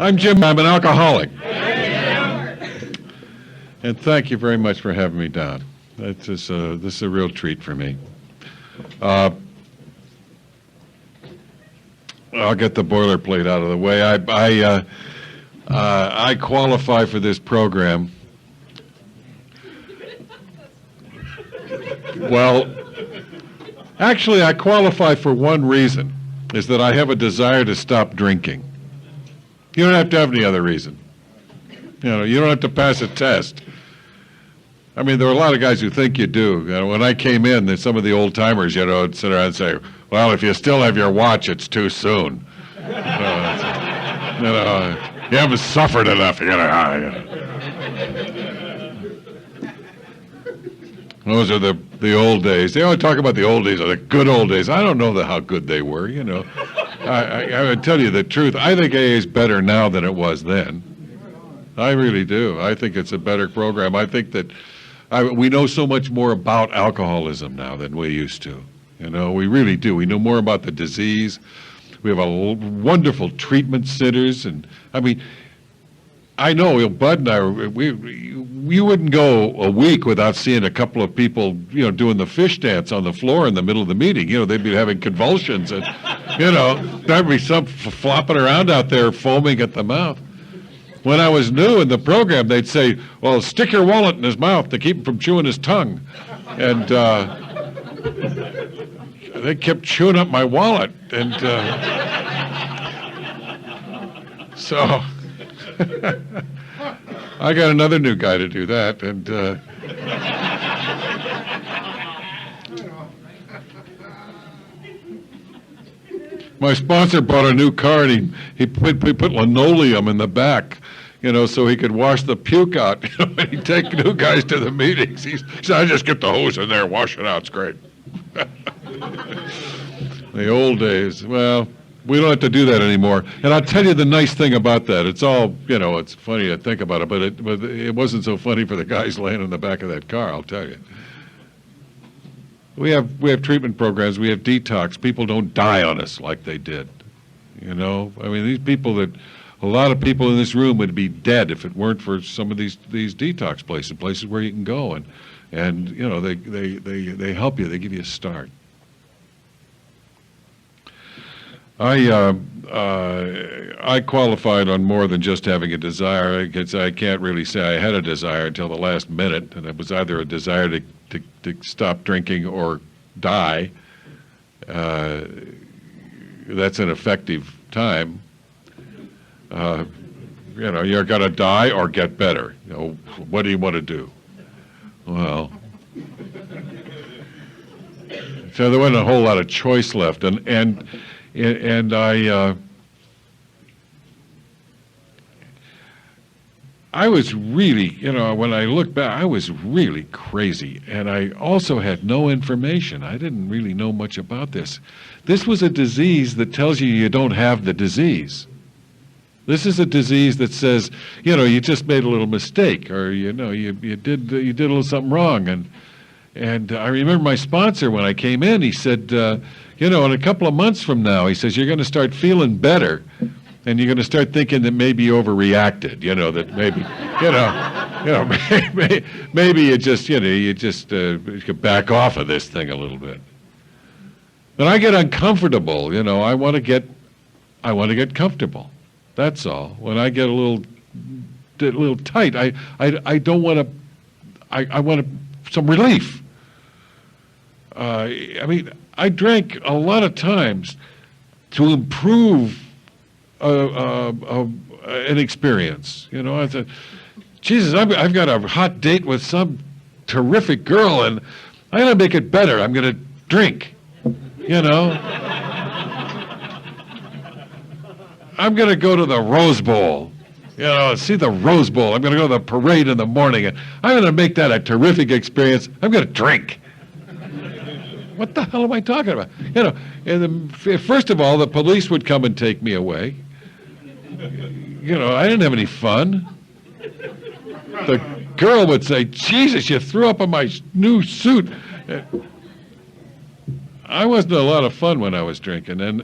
I'm Jim. I'm an alcoholic. And thank you very much for having me down. This is a real treat for me. I'll get the boilerplate out of the way. I qualify for this program. Well, actually, I qualify for one reason, is that I have a desire to stop drinking. You don't have to have any other reason. You don't have to pass a test. I mean, there are a lot of guys who think you do. When I came in, some of the old timers, would sit around and say, "Well, if you still have your watch, it's too soon. You haven't suffered enough. Those are the old days. They always talk about the old days, or the good old days. I don't know how good they were. I would tell you the truth. I think AA is better now than it was then. I really do. I think it's a better program. I think that we know so much more about alcoholism now than we used to. We really do. We know more about the disease. We have a wonderful treatment centers, and I mean, I know Bud and I, we wouldn't go a week without seeing a couple of people, doing the fish dance on the floor in the middle of the meeting. They'd be having convulsions, and there'd be some flopping around out there, foaming at the mouth. When I was new in the program, they'd say, "Well, stick your wallet in his mouth to keep him from chewing his tongue," and they kept chewing up my wallet, and so. I got another new guy to do that, and my sponsor bought a new car, and he put linoleum in the back, so he could wash the puke out. When he'd take new guys to the meetings, he said, "I just get the hose in there, wash it out, it's great." The old days, well. We don't have to do that anymore. And I'll tell you the nice thing about that. It's all, it's funny to think about it, but it wasn't so funny for the guys laying in the back of that car, I'll tell you. We have treatment programs. We have detox. People don't die on us like they did. I mean, these people a lot of people in this room would be dead if it weren't for some of these detox places where you can go, and they help you. They give you a start. I qualified on more than just having a desire. I can't really say I had a desire until the last minute, and it was either a desire to stop drinking or die. That's an effective time. You're going to die or get better. What do you want to do? Well, so there wasn't a whole lot of choice left, and I was really, when I look back, I was really crazy, and I also had no information. I didn't really know much about this. This was a disease that tells you don't have the disease. This is a disease that says, you just made a little mistake, or you did a little something wrong, and I remember my sponsor when I came in. He said, in a couple of months from now, he says, you're going to start feeling better, and you're going to start thinking that maybe you overreacted, that maybe, maybe you just could back off of this thing a little bit. But I get uncomfortable, I want to get comfortable. That's all. When I get a little tight, I don't want to. I want some relief. I mean, I drank a lot of times to improve an experience. I thought, Jesus, I've got a hot date with some terrific girl, and I'm going to make it better. I'm going to drink. I'm going to go to the Rose Bowl. See the Rose Bowl. I'm going to go to the parade in the morning, and I'm going to make that a terrific experience. I'm going to drink. What the hell am I talking about? First of all, the police would come and take me away. I didn't have any fun. The girl would say, "Jesus, you threw up on my new suit." I wasn't a lot of fun when I was drinking, and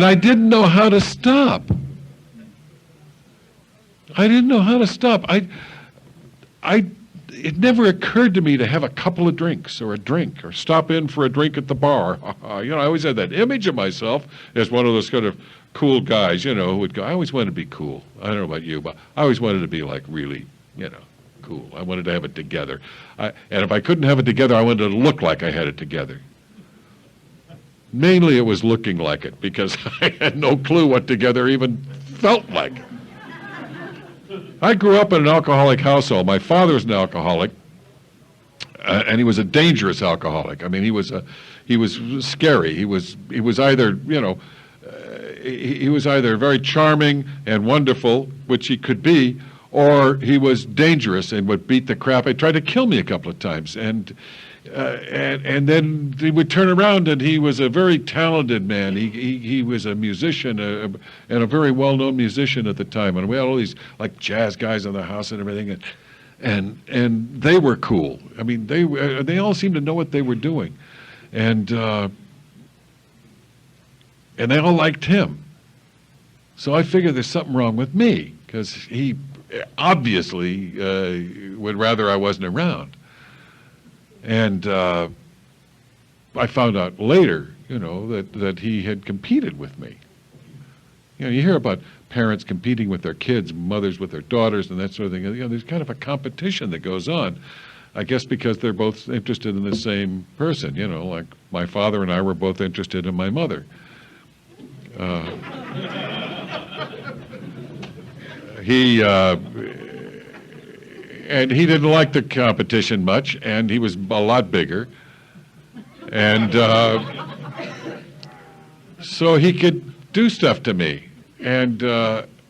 I didn't know how to stop. I didn't know how to stop. It never occurred to me to have a couple of drinks or a drink or stop in for a drink at the bar. I always had that image of myself as one of those kind of cool guys, who would go. I always wanted to be cool. I don't know about you, but I always wanted to be like really, cool. I wanted to have it together. And if I couldn't have it together, I wanted to look like I had it together. Mainly it was looking like it because I had no clue what together even felt like. I grew up in an alcoholic household. My father was an alcoholic, and he was a dangerous alcoholic. I mean, he was scary. He was either, he was either very charming and wonderful, which he could be, or he was dangerous and would beat the crap. He tried to kill me a couple of times, and then he would turn around, and he was a very talented man. He was a musician, and a very well-known musician at the time. And we had all these like jazz guys in the house and everything, and they were cool. I mean, they all seemed to know what they were doing, and they all liked him. So I figured there's something wrong with me because he obviously would rather I wasn't around. And I found out later, that he had competed with me. You hear about parents competing with their kids, mothers with their daughters, and that sort of thing. There's kind of a competition that goes on. I guess because they're both interested in the same person. Like my father and I were both interested in my mother. And he didn't like the competition much, and he was a lot bigger. And so he could do stuff to me, and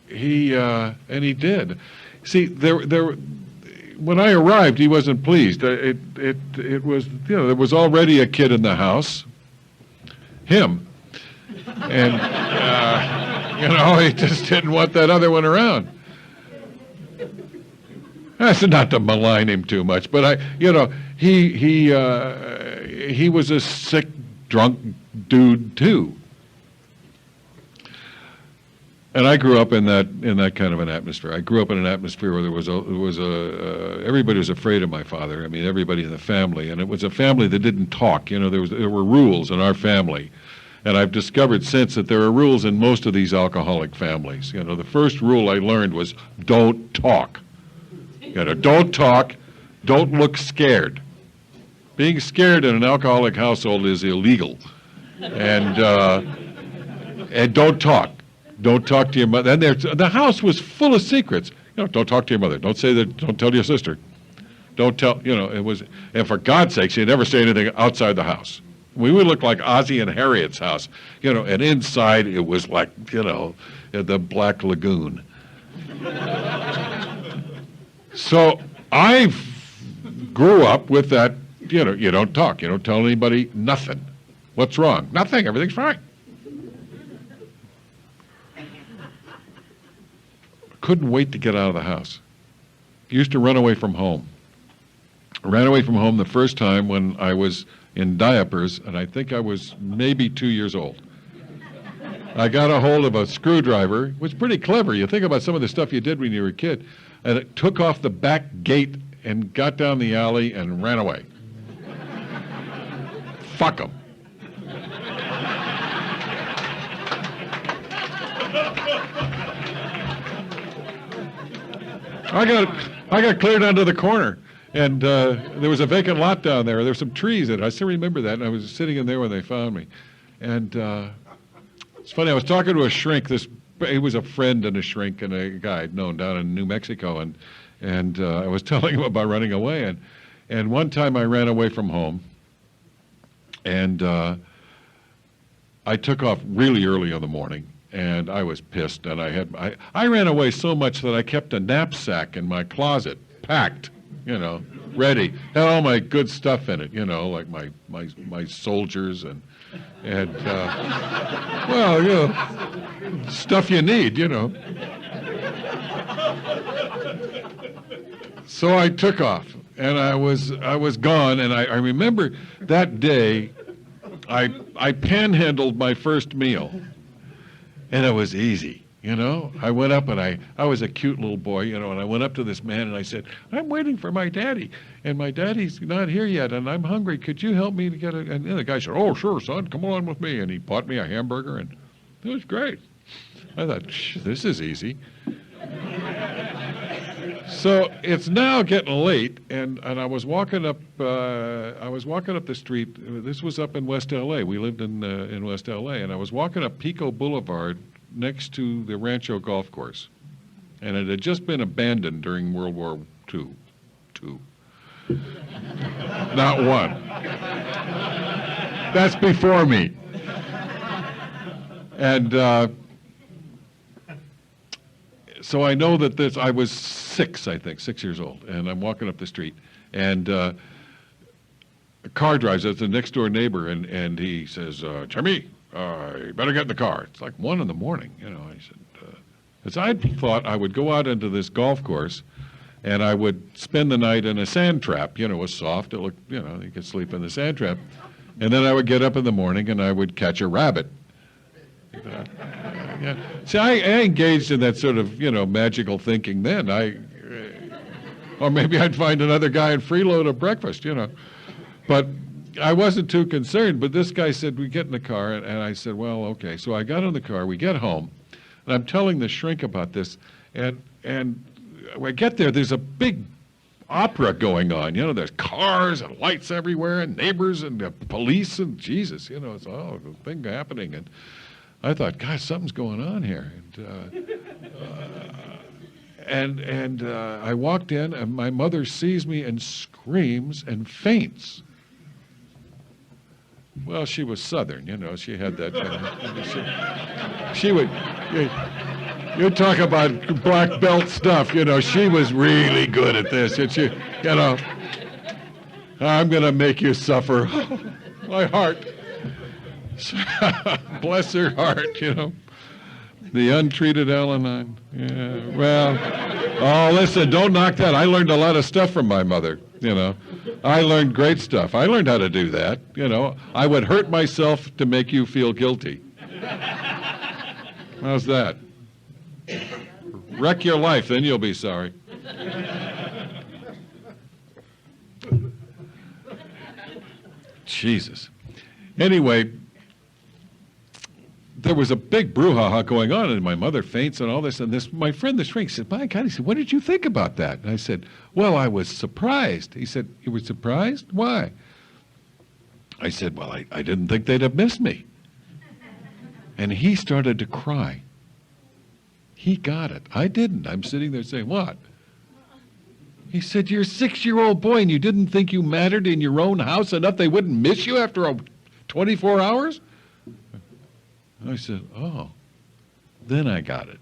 he did. See, when I arrived, he wasn't pleased. It was, there was already a kid in the house, him, and he just didn't want that other one around. That's not to malign him too much, but he was a sick, drunk dude too. And I grew up in that kind of an atmosphere. I grew up in an atmosphere where there was everybody was afraid of my father. I mean, everybody in the family, and it was a family that didn't talk. There were rules in our family, and I've discovered since that there are rules in most of these alcoholic families. The first rule I learned was don't talk. Don't talk, don't look scared. Being scared in an alcoholic household is illegal. And don't talk. Don't talk to your mother. And the house was full of secrets. Don't talk to your mother. Don't say that. Don't tell your sister. Don't tell, it was, and for God's sakes, you never say anything outside the house. We would look like Ozzie and Harriet's house, and inside it was like, the Black Lagoon. So I grew up with that, you don't talk, you don't tell anybody nothing. What's wrong? Nothing, everything's fine. Couldn't wait to get out of the house. Used to run away from home. Ran away from home the first time when I was in diapers, and I think I was maybe 2 years old. I got a hold of a screwdriver. It was pretty clever. You think about some of the stuff you did when you were a kid. And it took off the back gate and got down the alley and ran away. Fuck 'em. I got cleared onto the corner, and there was a vacant lot down there. There were some trees in it. I still remember that, and I was sitting in there when they found me. And it's funny, I was talking to a shrink. He was a friend and a shrink and a guy I'd known down in New Mexico, and I was telling him about running away, and one time I ran away from home, and I took off really early in the morning, and I was pissed, and I ran away so much that I kept a knapsack in my closet, packed, ready, had all my good stuff in it, like my soldiers and stuff you need, So I took off, and I was gone, and I remember that day I panhandled my first meal, and it was easy. You know, I went up and I was a cute little boy, you know, and I went up to this man and I said, I'm waiting for my daddy, and my daddy's not here yet, and I'm hungry. Could you help me to get a, and the guy said, oh, sure, son, come on with me. And he bought me a hamburger, and it was great. I thought, this is easy. So it's now getting late, and I was walking up the street. This was up in West L.A. We lived in West L.A., and I was walking up Pico Boulevard next to the Rancho Golf Course, and it had just been abandoned during World War II. Not one. That's before me. And so I know that I was 6 years old, and I'm walking up the street, and a car drives up, the next door neighbor, and he says, Jimmy, you better get in the car. It's like 1 a.m, you know. I said, because I thought I would go out into this golf course, and I would spend the night in a sand trap. You know, it was soft. It looked, you know, you could sleep in the sand trap. And then I would get up in the morning, and I would catch a rabbit. Yeah. See, I engaged in that sort of, you know, magical thinking then. Or maybe I'd find another guy and freeload a breakfast, you know. But I wasn't too concerned. But this guy said, we get in the car, and I said, well, okay. So I got in the car, we get home, and I'm telling the shrink about this, and when I get there, there's a big opera going on. You know, there's cars and lights everywhere, and neighbors and police, and Jesus, you know, it's all a thing happening. And I thought, gosh, something's going on here. And I walked in, and my mother sees me and screams and faints. Well, she was Southern, you know. She had that kind of, she would, you talk about black belt stuff, you know. She was really good at this. And she, you know, I'm going to make you suffer. My heart. Bless her heart, you know. The untreated Al-Anon. Yeah, well, oh, listen, don't knock that. I learned a lot of stuff from my mother, you know. I learned great stuff. I learned how to do that, you know. I would hurt myself to make you feel guilty. How's that? Wreck your life, then you'll be sorry. Jesus. Anyway, there was a big brouhaha going on, and my mother faints and all this, and this, my friend the shrink said, my God, he said, what did you think about that? And I said, well, I was surprised. He said, you were surprised? Why? I said, well, I didn't think they'd have missed me. And he started to cry. He got it. I didn't. I'm sitting there saying, what? He said, you're a 6-year-old boy, and you didn't think you mattered in your own house enough they wouldn't miss you after 24 hours? I said, oh, then I got it.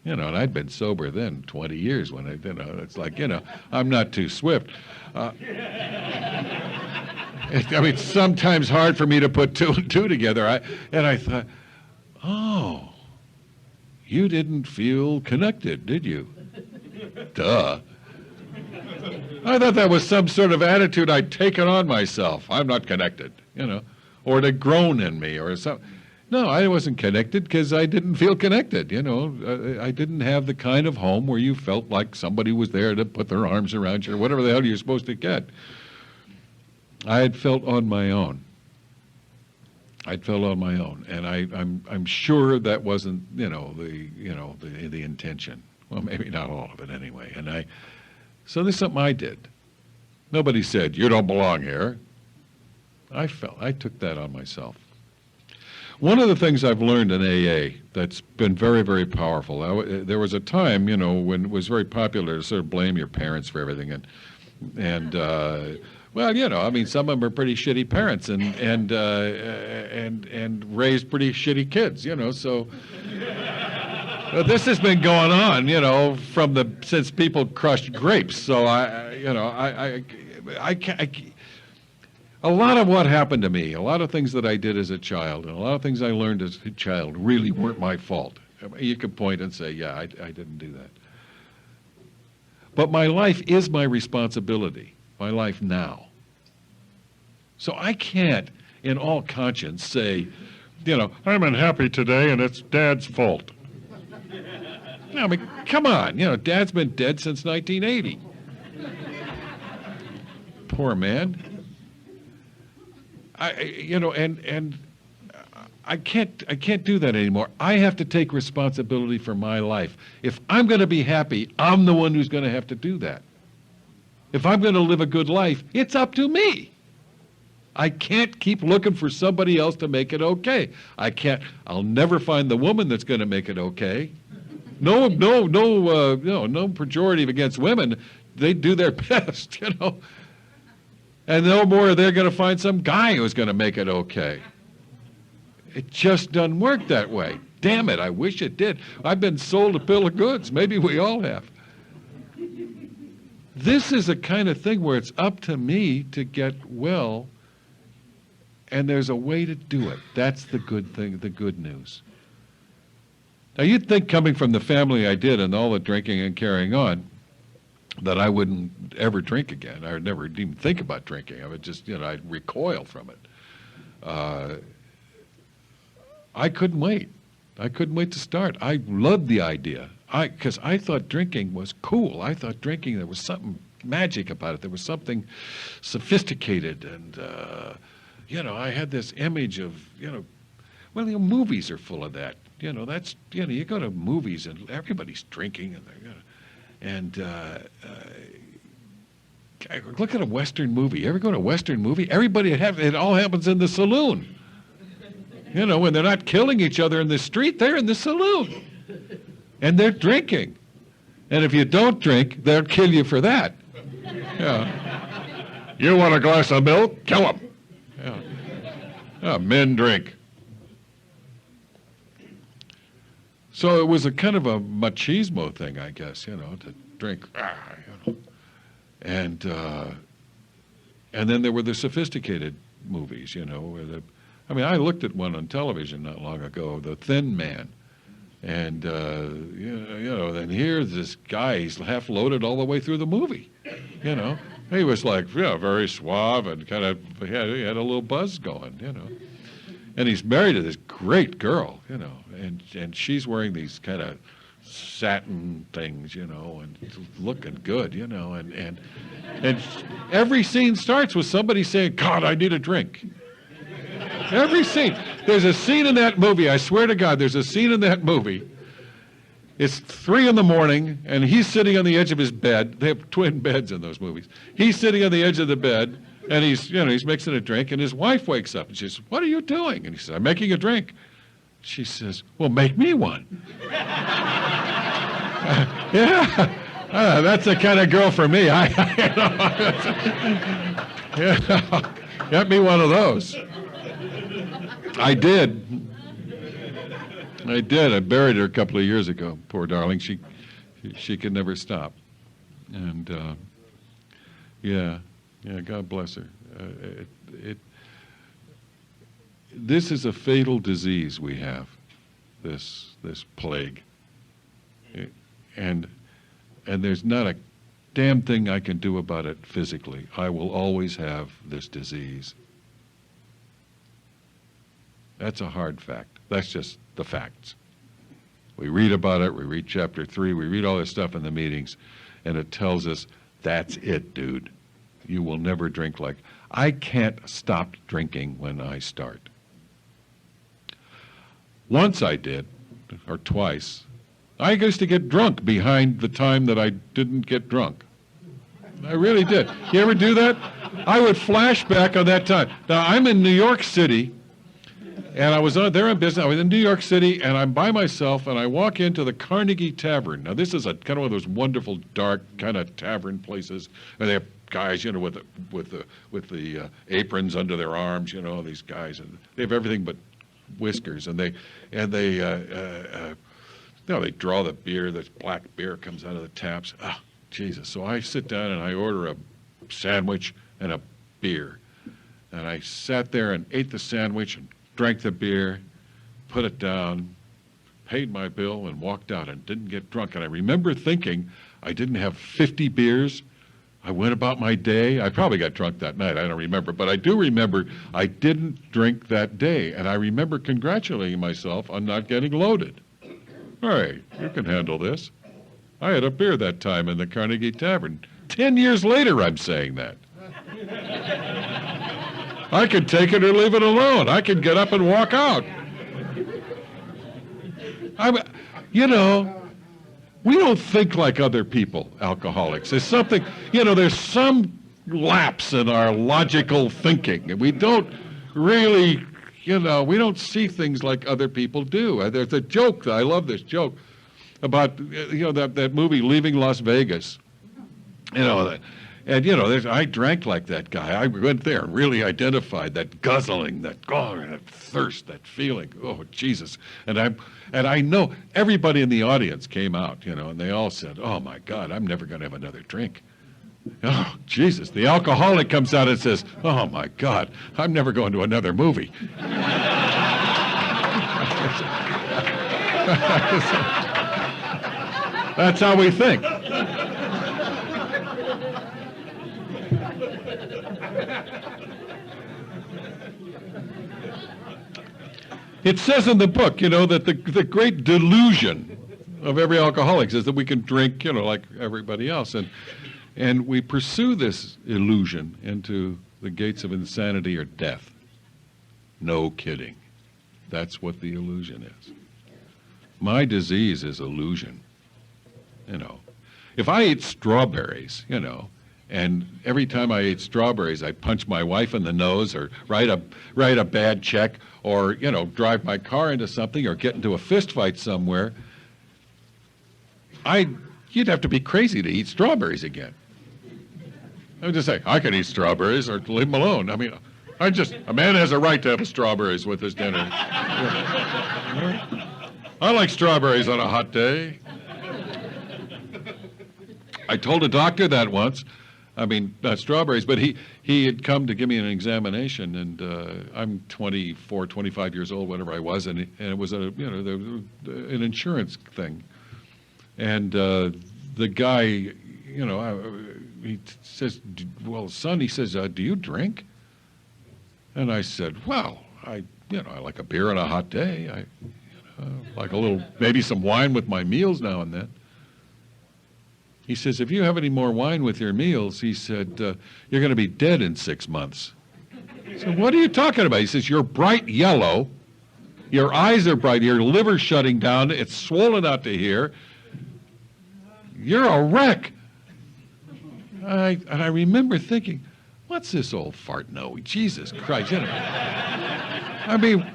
You know, and I'd been sober then 20 years when you know, it's like, you know, I'm not too swift. I mean, it's sometimes hard for me to put 2 and 2 together. I thought, oh, you didn't feel connected, did you? Duh. I thought that was some sort of attitude I'd taken on myself. I'm not connected, you know, or it had grown in me or something. No, I wasn't connected because I didn't feel connected, you know. I didn't have the kind of home where you felt like somebody was there to put their arms around you or whatever the hell you're supposed to get. I had felt on my own. I'd felt on my own, and I'm sure that wasn't, you know, the intention. Well, maybe not all of it anyway. And so this is something I did. Nobody said, you don't belong here. I took that on myself. One of the things I've learned in AA that's been very, very powerful, there was a time, you know, when it was very popular to sort of blame your parents for everything, and well, you know, I mean, some of them are pretty shitty parents and raised pretty shitty kids, you know, so this has been going on, you know, since people crushed grapes, so I a lot of what happened to me, a lot of things that I did as a child, and a lot of things I learned as a child really weren't my fault. I mean, you could point and say, yeah, I didn't do that. But my life is my responsibility, my life now. So I can't, in all conscience, say, you know, I'm unhappy today and it's Dad's fault. I mean, come on. Dad's been dead since 1980. Poor man. I can't do that anymore. I have to take responsibility for my life. If I'm going to be happy, I'm the one who's going to have to do that. If I'm going to live a good life, it's up to me. I can't keep looking for somebody else to make it okay. I'll never find the woman that's going to make it okay. No pejorative against women. They do their best, And no more they're going to find some guy who's going to make it okay. It just doesn't work that way. Damn it, I wish it did. I've been sold a bill of goods. Maybe we all have. This is a kind of thing where it's up to me to get well, and there's a way to do it. That's the good thing, the good news. Now, you'd think coming from the family I did and all the drinking and carrying on, that I wouldn't ever drink again. I would never even think about drinking. I would just, I'd recoil from it. I couldn't wait. I couldn't wait to start. I loved the idea. Because I thought drinking was cool. I thought drinking, there was something magic about it. There was something sophisticated. And, I had this image of, movies are full of that. That's, you go to movies and everybody's drinking and look at a Western movie. You ever go to a Western movie? It all happens in the saloon. When they're not killing each other in the street, they're in the saloon. And they're drinking. And if you don't drink, they'll kill you for that. Yeah. You want a glass of milk? Kill them. Yeah. Men drink. So it was a kind of a machismo thing, I guess, to drink. And then there were the sophisticated movies, where I looked at one on television not long ago, The Thin Man. And, then here's this guy, he's half loaded all the way through the movie, He was like, very suave and kind of, he had a little buzz going, And he's married to this great girl, and she's wearing these kind of satin things, and looking good, and every scene starts with somebody saying, God, I need a drink. Every scene. There's a scene in that movie, I swear to God, there's a scene in that movie. It's 3 a.m, and he's sitting on the edge of his bed. They have twin beds in those movies. He's sitting on the edge of the bed, and he's mixing a drink, and his wife wakes up, and she says, what are you doing? And he says, I'm making a drink. She says, well, make me one. Yeah, that's the kind of girl for me. Get me one of those. I did. I buried her a couple of years ago. Poor darling. She could never stop. And God bless her. This is a fatal disease we have. This plague. And there's not a damn thing I can do about it physically. I will always have this disease. That's a hard fact. That's just the facts. We read about it, we read chapter 3, we read all this stuff in the meetings, and it tells us, that's it, dude. You will never drink like... I can't stop drinking when I start. Once I did, or twice. I used to get drunk behind the time that I didn't get drunk. I really did. You ever do that? I would flash back on that time. Now, I'm in New York City, and I was there on business. I was in New York City, and I'm by myself, and I walk into the Carnegie Tavern. Now, this is a kind of one of those wonderful, dark kind of tavern places, and they have guys, with the aprons under their arms, these guys, and they have everything but whiskers, and they draw the beer. This black beer comes out of the taps. Ah, Jesus! So I sit down and I order a sandwich and a beer, and I sat there and ate the sandwich and drank the beer, put it down, paid my bill, and walked out and didn't get drunk. And I remember thinking, I didn't have 50 beers. I went about my day. I probably got drunk that night. I don't remember. But I do remember I didn't drink that day. And I remember congratulating myself on not getting loaded. Hey, you can handle this. I had a beer that time in the Carnegie Tavern. 10 years later, I'm saying that. I can take it or leave it alone. I can get up and walk out. You know, we don't think like other people, alcoholics. There's something, there's some lapse in our logical thinking. And we don't really, we don't see things like other people do. There's a joke, I love this joke, about, that movie Leaving Las Vegas. I drank like that guy. I went there and really identified that guzzling, that thirst, that feeling. Oh, Jesus. And I know everybody in the audience came out, and they all said, oh, my God, I'm never going to have another drink. Oh, Jesus. The alcoholic comes out and says, oh, my God, I'm never going to another movie. That's how we think. It says in the book, that the great delusion of every alcoholic is that we can drink, like everybody else. And we pursue this illusion into the gates of insanity or death. No kidding. That's what the illusion is. My disease is illusion. If I ate strawberries, and every time I ate strawberries, I'd punch my wife in the nose or write a bad check or, drive my car into something or get into a fist fight somewhere, you'd have to be crazy to eat strawberries again. I would just say, I can eat strawberries or leave them alone. I mean, a man has a right to have strawberries with his dinner. I like strawberries on a hot day. I told a doctor that once. I mean, not strawberries, but he had come to give me an examination, and I'm 24, 25 years old, whatever I was, and it was an insurance thing. And the guy, he says, well, son, he says, do you drink? And I said, well, I like a beer on a hot day. I like maybe some wine with my meals now and then. He says, if you have any more wine with your meals, he said, you're going to be dead in 6 months. So what are you talking about? He says, you're bright yellow. Your eyes are bright. Your liver's shutting down. It's swollen out to here. You're a wreck. And I remember thinking, what's this old fart know? Jesus Christ. I mean,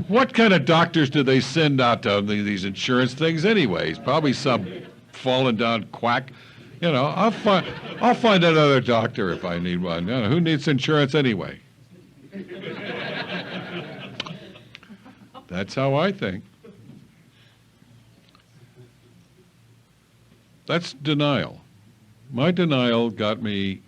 what kind of doctors do they send out to these insurance things anyways? Probably some fallen down quack. I'll find another doctor if I need one. Who needs insurance anyway? That's how I think. That's denial. My denial got me,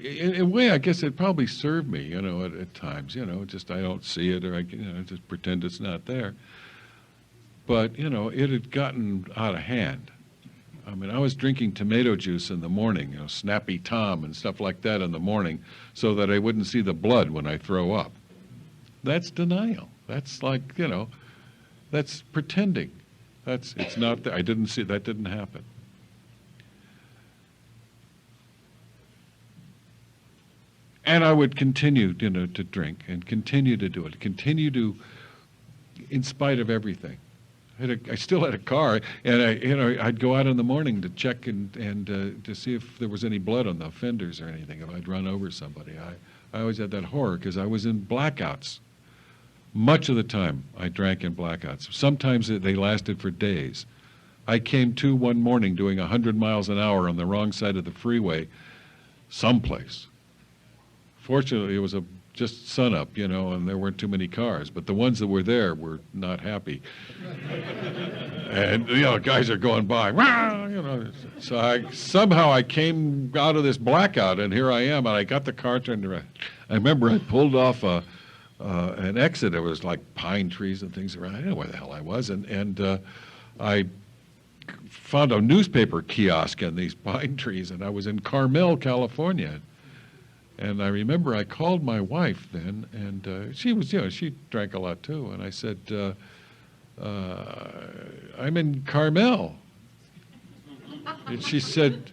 in a way, I guess it probably served me, at times, just I don't see it or I just pretend it's not there. But, it had gotten out of hand. I mean, I was drinking tomato juice in the morning, Snappy Tom and stuff like that in the morning so that I wouldn't see the blood when I throw up. That's denial. That's like, that's pretending. It's not there. I didn't see, that didn't happen. And I would continue, to drink and continue to do it, continue to, in spite of everything. I still had a car, and I'd go out in the morning to check and to see if there was any blood on the fenders or anything, if I'd run over somebody. I always had that horror because I was in blackouts. Much of the time, I drank in blackouts. Sometimes they lasted for days. I came to one morning doing 100 miles an hour on the wrong side of the freeway, someplace. Fortunately, it was just sunup, and there weren't too many cars. But the ones that were there were not happy. And, guys are going by. So somehow I came out of this blackout, and here I am, and I got the car turned around. I remember I pulled off an exit. There was like pine trees and things around. I didn't know where the hell I was. And I found a newspaper kiosk in these pine trees, and I was in Carmel, California. And I remember I called my wife then, and she was, she drank a lot too. And I said, I'm in Carmel. And she said,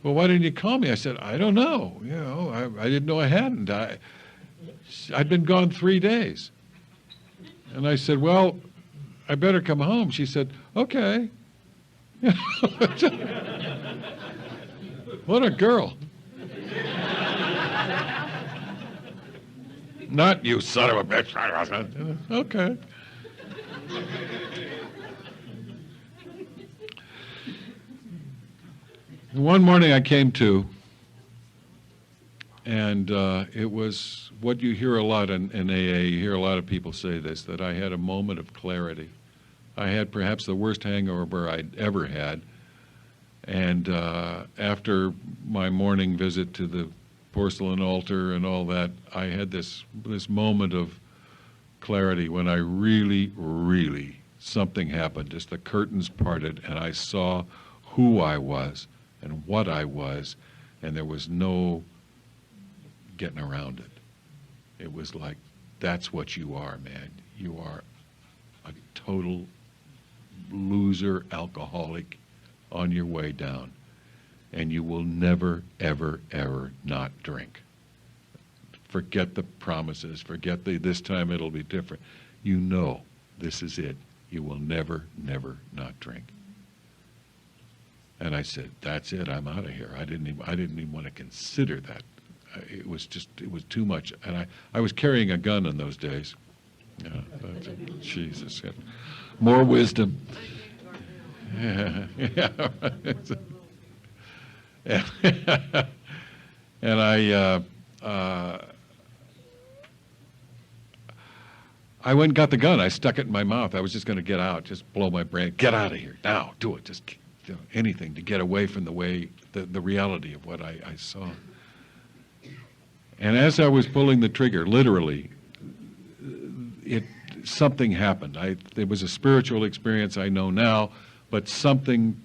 well, why didn't you call me? I said, I don't know. You know, I didn't know I hadn't. I'd been gone 3 days. And I said, well, I better come home. She said, okay. What a girl. Not you son of a bitch. Okay. One morning I came to, and it was what you hear a lot in AA. You hear a lot of people say this, that I had a moment of clarity. I had perhaps the worst hangover I'd ever had. And after my morning visit to the porcelain altar and all that, I had this moment of clarity when I really, something happened. Just the curtains parted, and I saw who I was and what I was, and there was no getting around it. It was like, that's what you are, man. You are a total loser, alcoholic on your way down, and you will never, ever, ever not drink. Forget the promises, forget this time it'll be different. You know this is it. You will never, never not drink. And I said, that's it, I'm out of here. I didn't even want to consider that. It was too much. And I was carrying a gun in those days. Yeah, Jesus. More wisdom. Yeah. And I went and got the gun. I stuck it in my mouth. I was just going to get out, just blow my brain. Get out of here now. Do it. Just anything to get away from the reality of what I saw. And as I was pulling the trigger, literally, something happened. It was a spiritual experience I know now, but something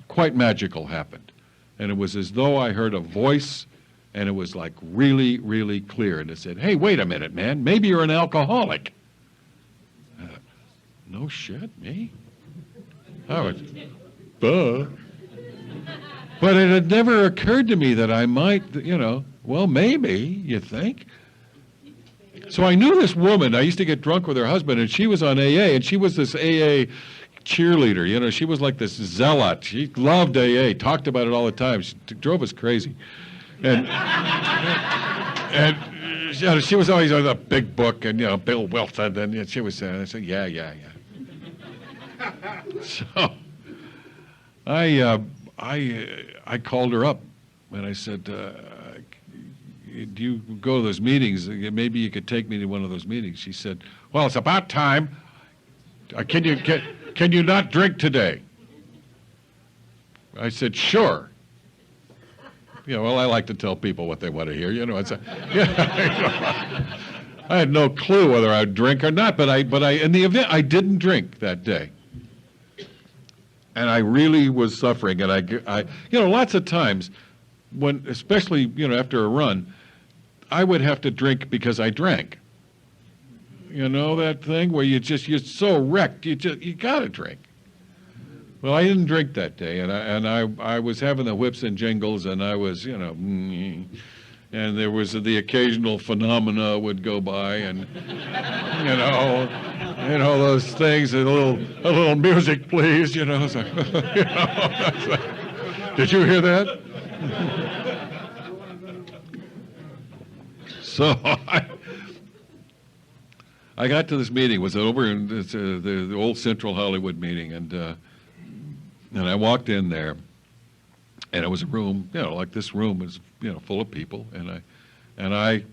quite magical happened. And it was as though I heard a voice, and it was like really, really clear. And it said, hey, wait a minute, man, maybe you're an alcoholic. No shit, me? I was, duh. But it had never occurred to me that I might, well, maybe, you think? So I knew this woman. I used to get drunk with her husband, and she was on AA, and she was this AA cheerleader. She was like this zealot. She loved AA, talked about it all the time. She drove us crazy. And she was always on a big book, and, Bill Wilson, and she was saying, I said, yeah. So I called her up, and I said, do you go to those meetings? Maybe you could take me to one of those meetings. She said, well, it's about time. Can you not drink today? I said, sure. Well, I like to tell people what they want to hear. I had no clue whether I'd drink or not, but in the event, I didn't drink that day. And I really was suffering, and I lots of times, when, especially, after a run, I would have to drink because I drank. That thing where you're so wrecked, you gotta drink. Well, I didn't drink that day, and I was having the whips and jingles, and I was, and there was the occasional phenomena would go by, and those things, a little music, please, so, did you hear that? So I got to this meeting. It was over in the old Central Hollywood meeting, and I walked in there, and it was a room, like this room was, full of people, and I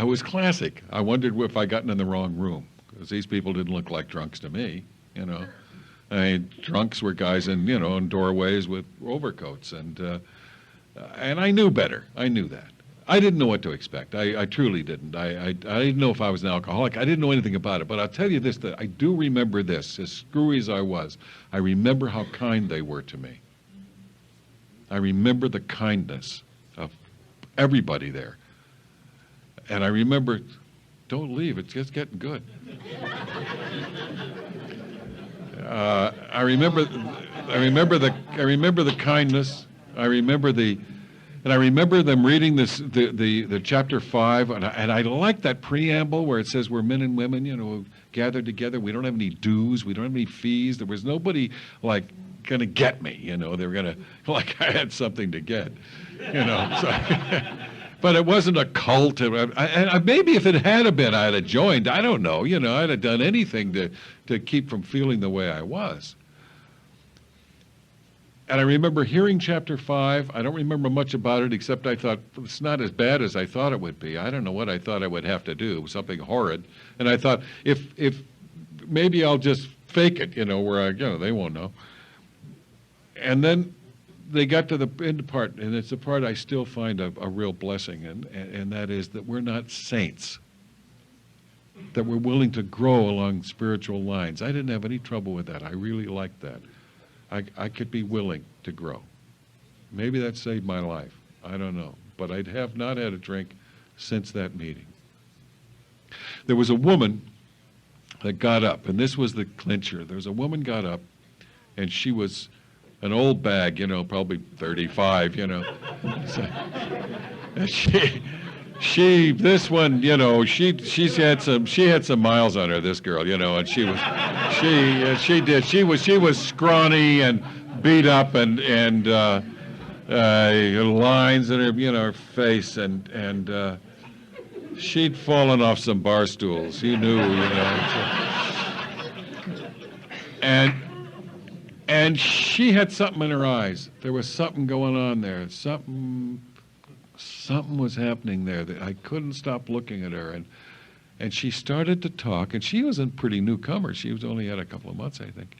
was classic. I wondered if I gotten in the wrong room, because these people didn't look like drunks to me, drunks were guys in doorways with overcoats, and I knew better. I knew that. I didn't know what to expect. I truly didn't. I didn't know if I was an alcoholic. I didn't know anything about it. But I'll tell you this, that I do remember this, as screwy as I was. I remember how kind they were to me. I remember the kindness of everybody there. And I remember, don't leave, it's just getting good. I remember the kindness. I remember and I remember them reading the chapter 5, and I like that preamble where it says we're men and women, gathered together. We don't have any dues. We don't have any fees. There was nobody like going to get me. They were going to like I had something to get. So, but it wasn't a cult. And maybe if it had been, I'd have joined. I don't know. I'd have done anything to keep from feeling the way I was. And I remember hearing chapter 5. I don't remember much about it, except I thought, it's not as bad as I thought it would be. I don't know what I thought I would have to do, something horrid. And I thought, if maybe I'll just fake it, where they won't know. And then they got to the end part, and it's the part I still find a real blessing, and that is that we're not saints, that we're willing to grow along spiritual lines. I didn't have any trouble with that. I really liked that. I could be willing to grow. Maybe that saved my life. I don't know. But I have not had a drink since that meeting. There was a woman that got up, and this was the clincher. There was a woman got up, and she was an old bag, probably 35, So, this one, she had some miles on her, this girl, and she did. She was scrawny and beat up and lines in her face, and she'd fallen off some bar stools. You knew, And she had something in her eyes. There was something going on there. Something was happening there that I couldn't stop looking at her. And she started to talk, and she was a pretty newcomer. She was only had a couple of months, I think.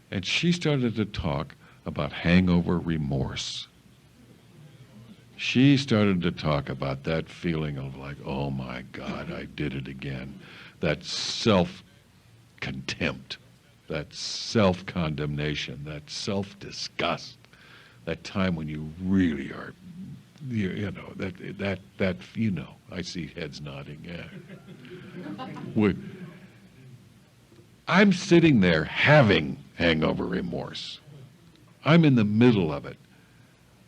And she started to talk about hangover remorse. She started to talk about that feeling of like, oh my God, I did it again. That self-contempt, that self-condemnation, that self-disgust, that time when you really are, I see heads nodding, yeah. I'm sitting there having hangover remorse. I'm in the middle of it.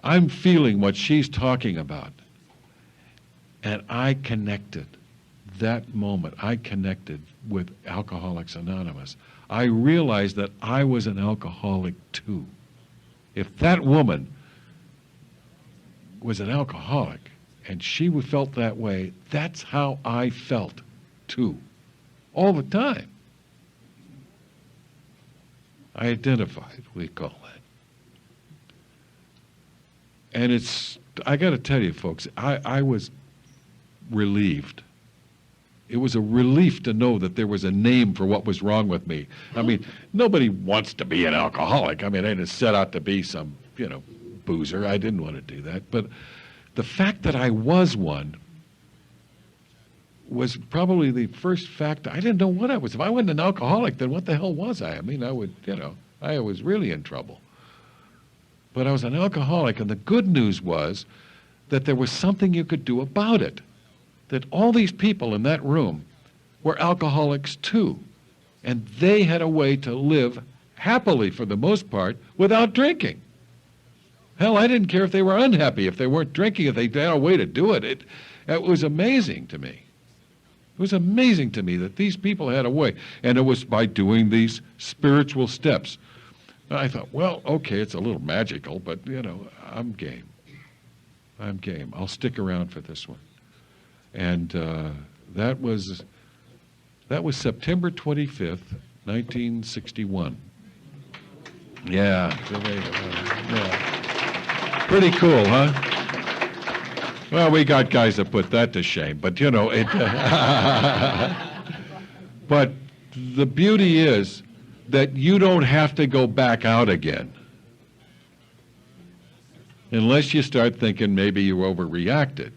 I'm feeling what she's talking about. And I connected. That moment, I connected with Alcoholics Anonymous. I realized that I was an alcoholic too. If that woman was an alcoholic and she felt that way, that's how I felt too, all the time. I identified, we call that. And I got to tell you, folks, I was relieved. It was a relief to know that there was a name for what was wrong with me. I mean, nobody wants to be an alcoholic. I mean, I didn't set out to be some, boozer. I didn't want to do that. But the fact that I was one was probably the first fact. I didn't know what I was. If I wasn't an alcoholic, then what the hell was I? I mean, I was really in trouble. But I was an alcoholic, and the good news was that there was something you could do about it. That all these people in that room were alcoholics too, and they had a way to live happily, for the most part, without drinking. Hell, I didn't care if they were unhappy, if they weren't drinking, if they had a way to do it. It was amazing to me. It was amazing to me that these people had a way, and it was by doing these spiritual steps. I thought, well, okay, it's a little magical, but, I'm game. I'm game. I'll stick around for this one. And that was September 25th, 1961. Yeah. Pretty cool, huh? Well, we got guys that put that to shame, but, it... But the beauty is that you don't have to go back out again. Unless you start thinking maybe you overreacted.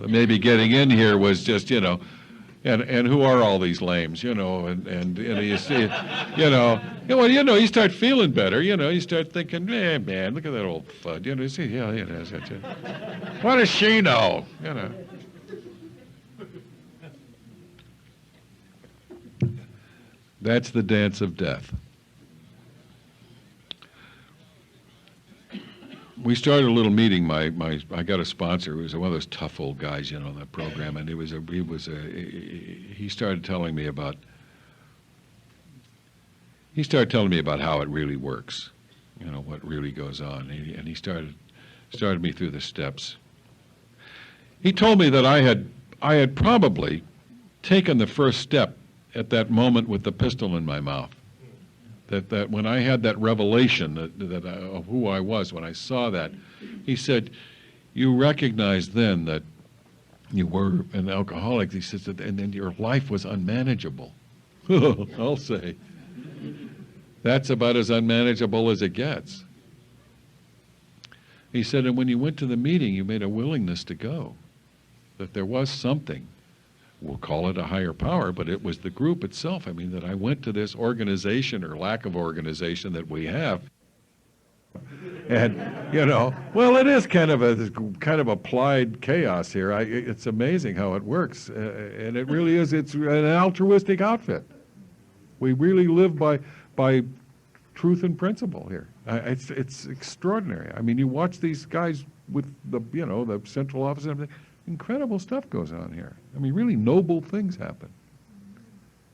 Maybe getting in here was just, and who are all these lames, and you see, you start feeling better, you start thinking, man, look at that old fud, you see, what does she know, That's the dance of death. we started a little meeting. I got a sponsor. He was one of those tough old guys, you know, in that program, and he started telling me about how it really works, you know, what really goes on, and he started me through the steps. He told me that I had probably taken the first step at that moment with the pistol in my mouth. That when I had that revelation of who I was, when I saw that, he said, you recognized then that you were an alcoholic. He says, and then your life was unmanageable. I'll say, that's about as unmanageable as it gets. He said, and when you went to the meeting, you made a willingness to go, that there was something. We'll call it a higher power, but it was the group itself. I mean, that I went to this organization or lack of organization that we have. And, you know, well, it is kind of applied chaos here. It's amazing how it works. And it really is, it's an altruistic outfit. We really live by truth and principle here. It's extraordinary. I mean, you watch these guys with the central office and everything. Incredible stuff goes on here. I mean, really noble things happen.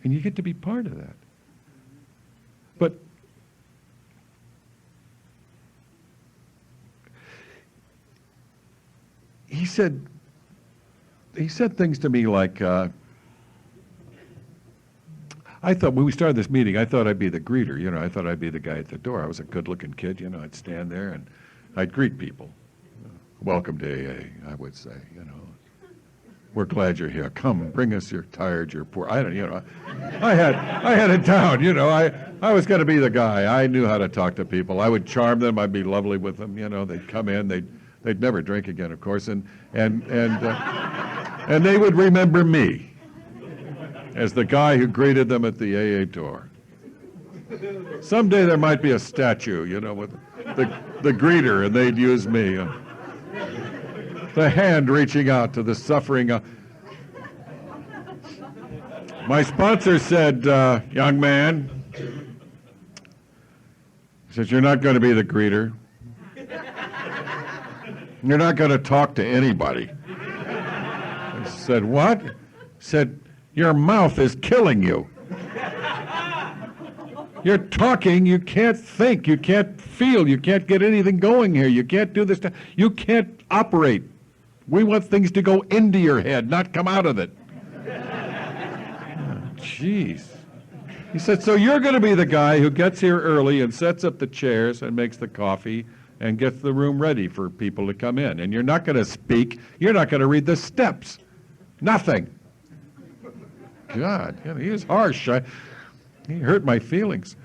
And you get to be part of that. But he said things to me like, I thought when we started this meeting, I thought I'd be the greeter. You know, I thought I'd be the guy at the door. I was a good-looking kid. You know, I'd stand there and I'd greet people. Welcome to AA, I would say, you know. We're glad you're here. Come, bring us your tired, your poor. I had it down, you know. I was going to be the guy. I knew how to talk to people. I would charm them. I'd be lovely with them. You know, they'd come in. They'd never drink again, of course, and they would remember me as the guy who greeted them at the AA door. Someday there might be a statue, you know, with the greeter, and they'd use me. The hand reaching out to the suffering. My sponsor said, young man, he says, you're not going to be the greeter. You're not going to talk to anybody. I said, what? He said, your mouth is killing you. You're talking, you can't think, you can't feel, you can't get anything going here, you can't do this, you can't operate. We want things to go into your head, not come out of it. Jeez. He said, so you're going to be the guy who gets here early and sets up the chairs and makes the coffee and gets the room ready for people to come in. And you're not going to speak, you're not going to read the steps. Nothing. God, you know, he was harsh. He hurt my feelings.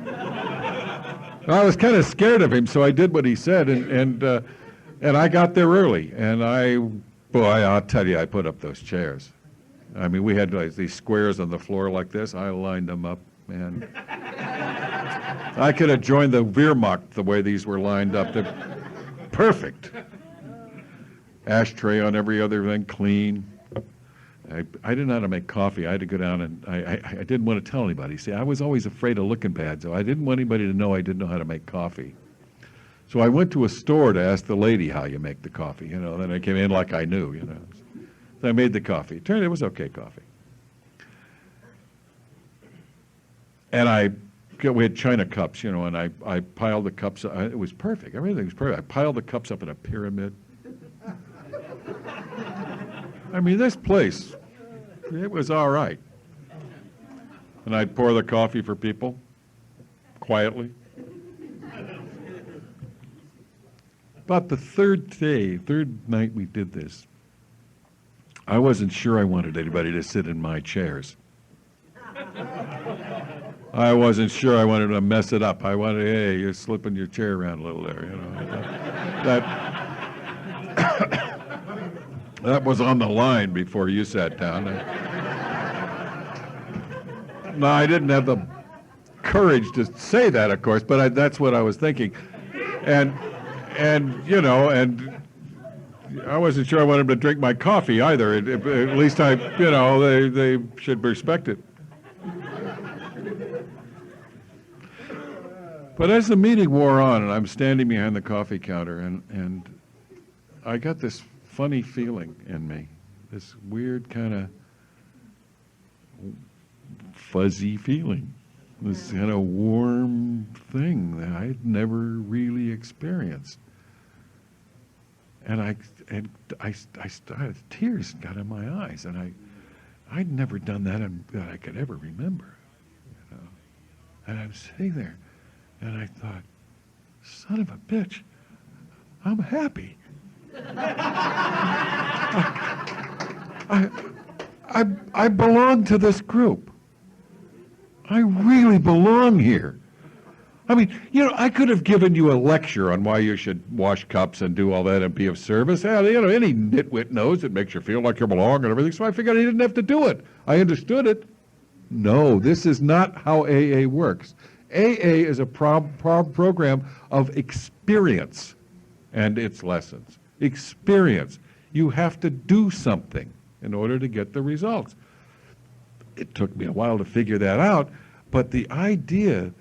I was kind of scared of him, so I did what he said, and I got there early. And I'll tell you, I put up those chairs. I mean, we had these squares on the floor like this. I lined them up, and I could have joined the Wehrmacht the way these were lined up. They're perfect. Ashtray on every other thing, clean. I didn't know how to make coffee. I had to go down and I didn't want to tell anybody. See, I was always afraid of looking bad, so I didn't want anybody to know I didn't know how to make coffee. So I went to a store to ask the lady how you make the coffee, you know. Then I came in like I knew, you know. So I made the coffee. It turned out it was okay coffee. And we had china cups, you know, and I piled the cups. It was perfect. Everything was perfect. I piled the cups up in a pyramid. I mean, this place, it was all right. And I'd pour the coffee for people, quietly. About the third night we did this, I wasn't sure I wanted anybody to sit in my chairs. I wasn't sure I wanted to mess it up. I wanted, hey, you're slipping your chair around a little there, you know. That was on the line before you sat down. No, I didn't have the courage to say that, of course, but that's what I was thinking. And you know, and I wasn't sure I wanted them to drink my coffee either. At least you know, they should respect it. But as the meeting wore on, and I'm standing behind the coffee counter, and I got this funny feeling in me, this weird kind of fuzzy feeling, this kind of warm thing that I'd never really experienced. And I started, tears got in my eyes, and I'd never done that that I could ever remember, you know. And I'm sitting there, and I thought, son of a bitch, I'm happy. I belong to this group. I really belong here. I mean, you know, I could have given you a lecture on why you should wash cups and do all that and be of service. Hell, you know, any nitwit knows it makes you feel like you belong and everything, so I figured I didn't have to do it. I understood it. No, this is not how AA works. AA is a program of experience and its lessons. Experience. You have to do something in order to get the results. It took me a while to figure that out, but the idea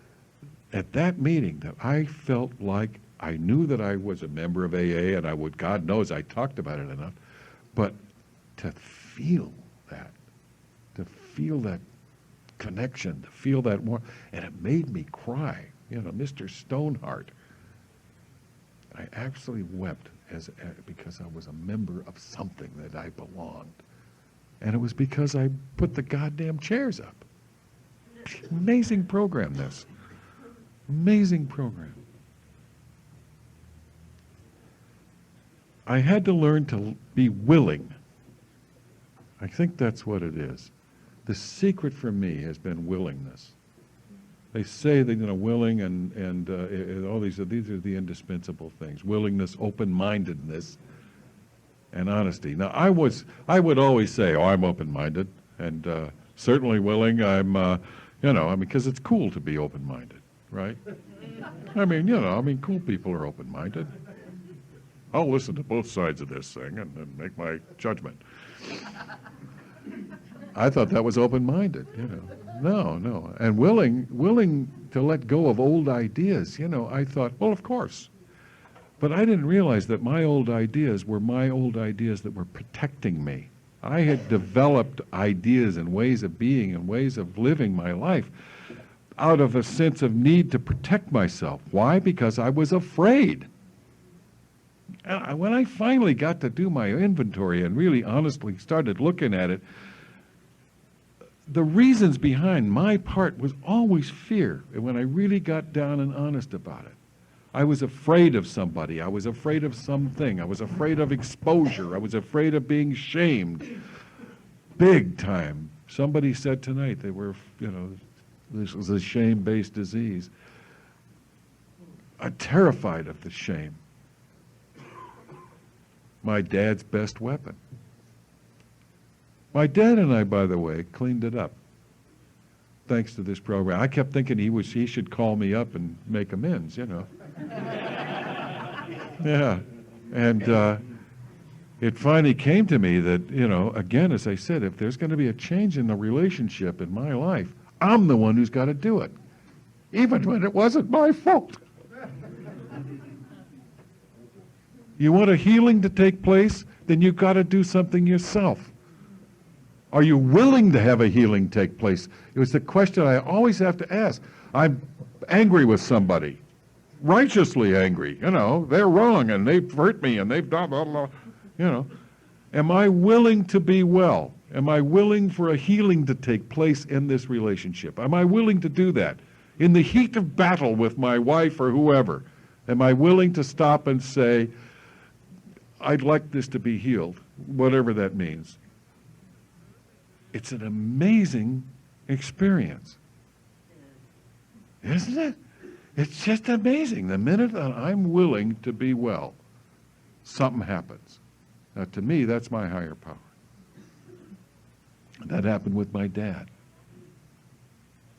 at that meeting that I felt like I knew that I was a member of AA, and I would, God knows I talked about it enough, but to feel that connection, to feel that warmth, and it made me cry. You know, Mr. Stoneheart. I actually wept because I was a member of something that I belonged. And it was because I put the goddamn chairs up. Amazing program, this. Amazing program. I had to learn to be willing. I think that's what it is. The secret for me has been willingness. They say that, you know, willing and all these are the indispensable things. Willingness, open-mindedness, and honesty. Now, I would always say, oh, I'm open-minded, and certainly willing. I'm, you know, I mean, because it's cool to be open-minded, right? I mean, you know, I mean, cool people are open-minded. I'll listen to both sides of this thing and make my judgment. I thought that was open-minded, you know. No. And willing to let go of old ideas, you know, I thought, well, of course. But I didn't realize that my old ideas were my old ideas that were protecting me. I had developed ideas and ways of being and ways of living my life out of a sense of need to protect myself. Why? Because I was afraid. And when I finally got to do my inventory and really honestly started looking at it, the reasons behind my part was always fear. And when I really got down and honest about it, I was afraid of somebody. I was afraid of something. I was afraid of exposure. I was afraid of being shamed. Big time. Somebody said tonight they were, you know, this was a shame-based disease. I'm terrified of the shame. My dad's best weapon. My dad and I, by the way, cleaned it up, thanks to this program. I kept thinking he should call me up and make amends, you know. Yeah, and it finally came to me that, you know, again, as I said, if there's going to be a change in the relationship in my life, I'm the one who's got to do it, even when it wasn't my fault. You want a healing to take place, then you've got to do something yourself. Are you willing to have a healing take place? It was the question I always have to ask. I'm angry with somebody, righteously angry. You know, they're wrong and they've hurt me and they've done blah, blah, you know. Am I willing to be well? Am I willing for a healing to take place in this relationship? Am I willing to do that? In the heat of battle with my wife or whoever, am I willing to stop and say, I'd like this to be healed, whatever that means? It's an amazing experience, isn't it? It's just amazing. The minute that I'm willing to be well, something happens. Now, to me, that's my higher power. And that happened with my dad.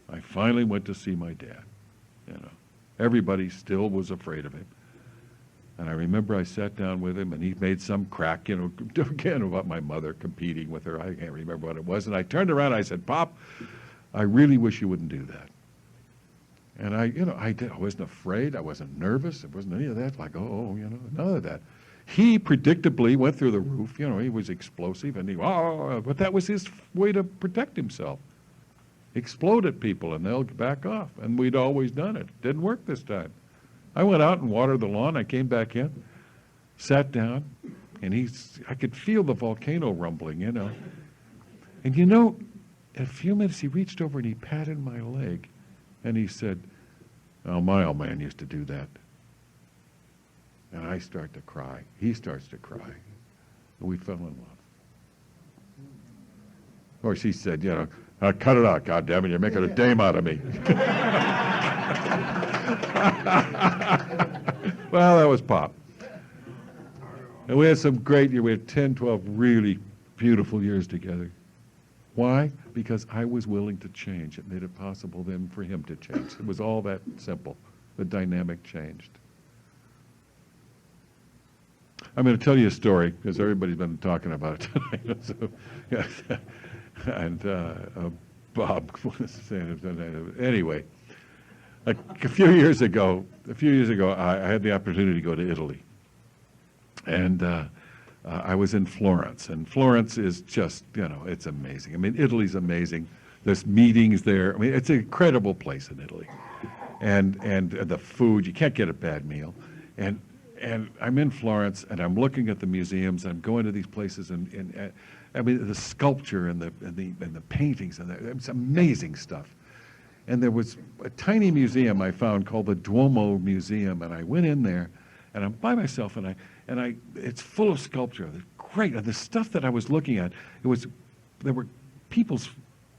I finally went to see my dad. You know, everybody still was afraid of him. And I remember I sat down with him, and he made some crack, you know, again about my mother competing with her. I can't remember what it was. And I turned around and I said, Pop, I really wish you wouldn't do that. And I wasn't afraid. I wasn't nervous. It wasn't any of that. Like, none of that. He predictably went through the roof. He was explosive, and but that was his way to protect himself. Explode at people, and they'll back off. And we'd always done it. Didn't work this time. I went out and watered the lawn. I came back in, sat down, and I could feel the volcano rumbling, And in a few minutes, he reached over and he patted my leg, and he said, "Oh, my old man used to do that." And I start to cry. He starts to cry. And we fell in love. Of course, he said, "Cut it out, goddammit, you're making a dame out of me." Well, that was Pop. And we had some great years. We had 10, 12 really beautiful years together. Why? Because I was willing to change. It made it possible then for him to change. It was all that simple. The dynamic changed. I'm going to tell you a story, because everybody's been talking about it tonight. And Bob was saying, anyway, a few years ago, I had the opportunity to go to Italy. And I was in Florence, and Florence is just, it's amazing. I mean, Italy's amazing. There's meetings there. I mean, it's an incredible place in Italy. And the food, you can't get a bad meal. And I'm in Florence, and I'm looking at the museums, and I'm going to these places, and I mean, the sculpture and the paintings, and it's amazing stuff. And there was a tiny museum I found called the Duomo Museum, and I went in there, and I'm by myself, and it's full of sculpture. It's great. And the stuff that I was looking at, there were people's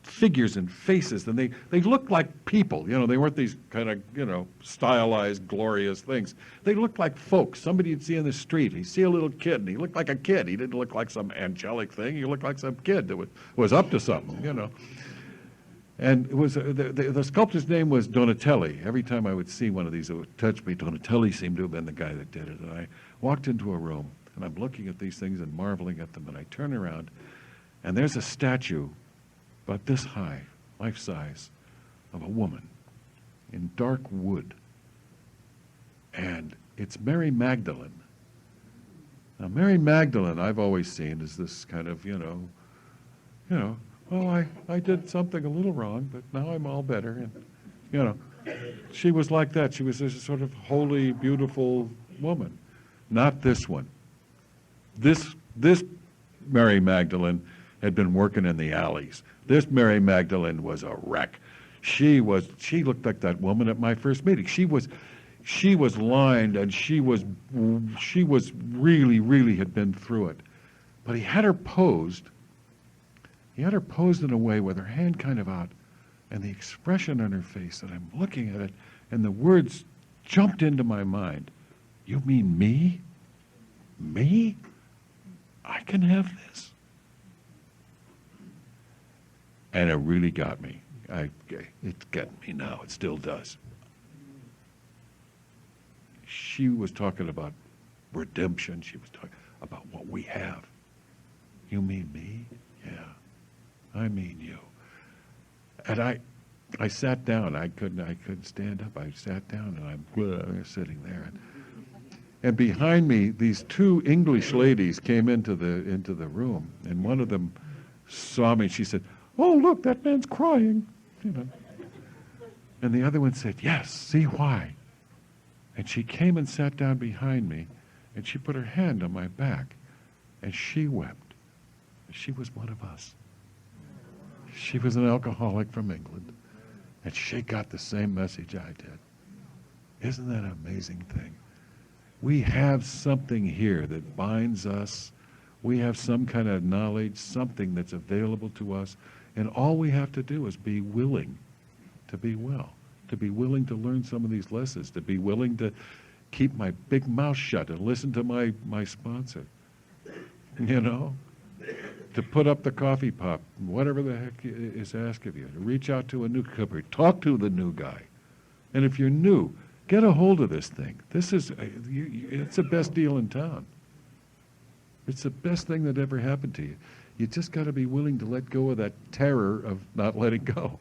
figures and faces, and they looked like people. They weren't these kind of, stylized, glorious things. They looked like folks, somebody you'd see in the street. You see a little kid, and he looked like a kid. He didn't look like some angelic thing. He looked like some kid that was up to something, And it was the sculptor's name was Donatelli. Every time I would see one of these, it would touch me. Donatelli seemed to have been the guy that did it. And I walked into a room, and I'm looking at these things and marveling at them, and I turn around, and there's a statue about this high, life size, of a woman in dark wood. And it's Mary Magdalene. Now, Mary Magdalene, I've always seen as this kind of, well, I did something a little wrong, but now I'm all better. And, she was like that. She was this sort of holy, beautiful woman. Not this one. This Mary Magdalene had been working in the alleys. This Mary Magdalene was a wreck. She looked like that woman at my first meeting. She was lined, and she was really, really had been through it. But he had her posed in a way with her hand kind of out, and the expression on her face, and I'm looking at it, and the words jumped into my mind. "You mean me? Me? I can have this?" And it really got me. It's getting me now. It still does. She was talking about redemption. She was talking about what we have. "You mean me?" "Yeah, I mean you." And I sat down. I couldn't stand up. I sat down, and I'm sitting there. And behind me, these two English ladies came into the room, and one of them saw me. She said, "Oh, look, that man's crying." And the other one said, "Yes, see why." And she came and sat down behind me, and she put her hand on my back, and she wept. She was one of us. She was an alcoholic from England, and she got the same message I did. Isn't that an amazing thing? We have something here that binds us. We have some kind of knowledge, something that's available to us, and all we have to do is be willing to be well, to be willing to learn some of these lessons, to be willing to keep my big mouth shut and listen to my sponsor, to put up the coffee pot, whatever the heck is asked of you, to reach out to a newcomer, talk to the new guy. And if you're new, get a hold of this thing. It's the best deal in town. It's the best thing that ever happened to you. You just got to be willing to let go of that terror of not letting go.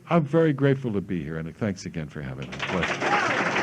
I'm very grateful to be here, and thanks again for having me. Pleasure.